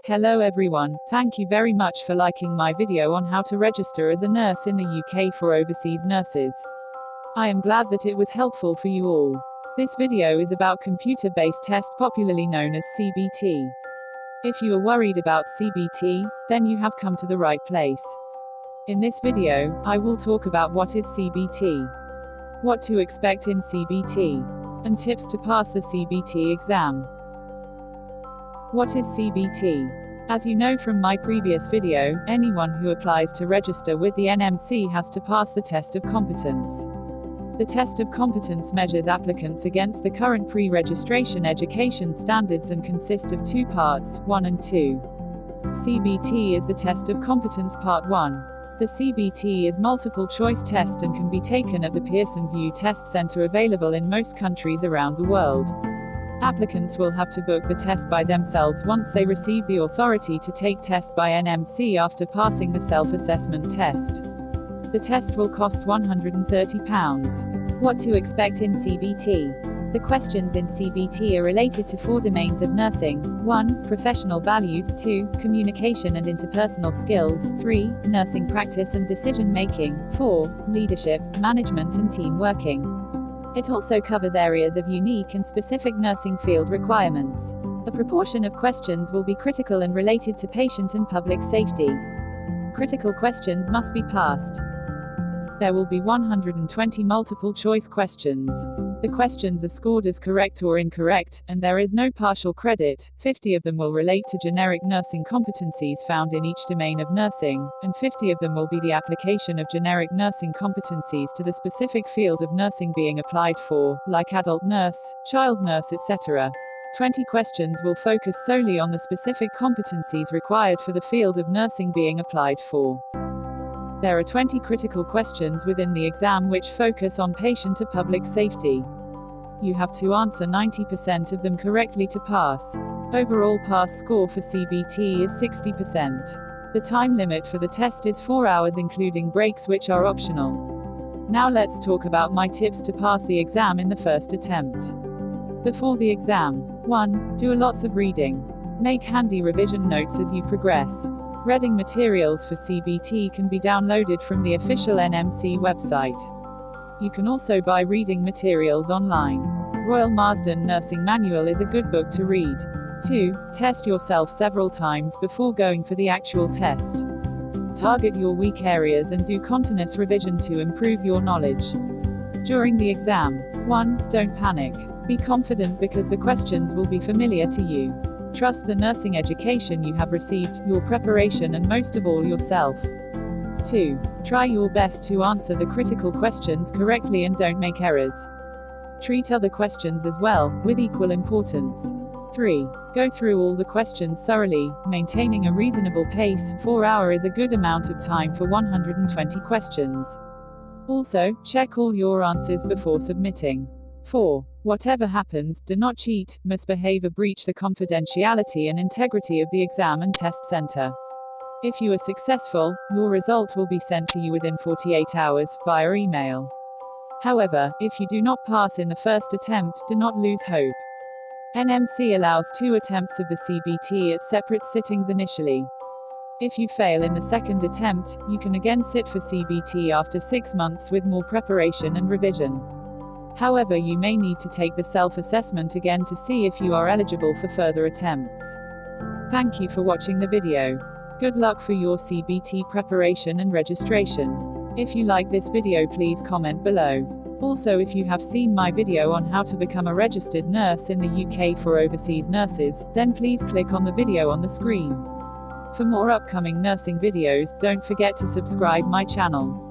Hello everyone, thank you very much for liking my video on how to register as a nurse in the UK for overseas nurses. I am glad that it was helpful for you all. This video is about computer-based test popularly known as CBT. If you are worried about CBT, then you have come to the right place. In this video, I will talk about what is CBT, what to expect in CBT, and tips to pass the CBT exam. What is CBT? As you know from my previous video, anyone who applies to register with the NMC has to pass the test of competence. The test of competence measures applicants against the current pre-registration education standards and consists of two parts, 1 and 2. CBT is the test of competence part 1. The CBT is multiple choice test and can be taken at the Pearson VUE test center available in most countries around the world. Applicants will have to book the test by themselves once they receive the authority to take test by NMC after passing the self-assessment test. The test will cost £130. What to expect in CBT? The questions in CBT are related to 4 domains of nursing. 1. Professional values. 2. Communication and interpersonal skills. 3. Nursing practice and decision making. 4. Leadership, management and team working. It also covers areas of unique and specific nursing field requirements. A proportion of questions will be critical and related to patient and public safety. Critical questions must be passed. There will be 120 multiple choice questions. The questions are scored as correct or incorrect, and there is no partial credit. 50 of them will relate to generic nursing competencies found in each domain of nursing, and 50 of them will be the application of generic nursing competencies to the specific field of nursing being applied for, like adult nurse, child nurse, etc. 20 questions will focus solely on the specific competencies required for the field of nursing being applied for. There are 20 critical questions within the exam which focus on patient or public safety. You have to answer 90% of them correctly to pass. Overall pass score for CBT is 60%. The time limit for the test is 4 hours including breaks which are optional. Now let's talk about my tips to pass the exam in the first attempt. Before the exam. 1. Do lots of reading. Make handy revision notes as you progress. Reading materials for CBT can be downloaded from the official NMC website. You can also buy reading materials online. Royal Marsden Nursing Manual is a good book to read. 2. Test yourself several times before going for the actual test. Target your weak areas and do continuous revision to improve your knowledge. During the exam. 1. Don't panic. Be confident because the questions will be familiar to you. Trust the nursing education you have received, your preparation and most of all yourself. 2. Try your best to answer the critical questions correctly and don't make errors. Treat other questions as well, with equal importance. 3. Go through all the questions thoroughly, maintaining a reasonable pace. 4 hours is a good amount of time for 120 questions. Also, check all your answers before submitting. 4. Whatever happens, do not cheat, misbehave or breach the confidentiality and integrity of the exam and test center. If you are successful, your result will be sent to you within 48 hours, via email. However, if you do not pass in the first attempt, do not lose hope. NMC allows 2 attempts of the CBT at separate sittings initially. If you fail in the second attempt, you can again sit for CBT after 6 months with more preparation and revision. However, you may need to take the self-assessment again to see if you are eligible for further attempts. Thank you for watching the video. Good luck for your CBT preparation and registration. If you like this video, please comment below. Also, if you have seen my video on how to become a registered nurse in the UK for overseas nurses, then please click on the video on the screen. For more upcoming nursing videos, don't forget to subscribe my channel.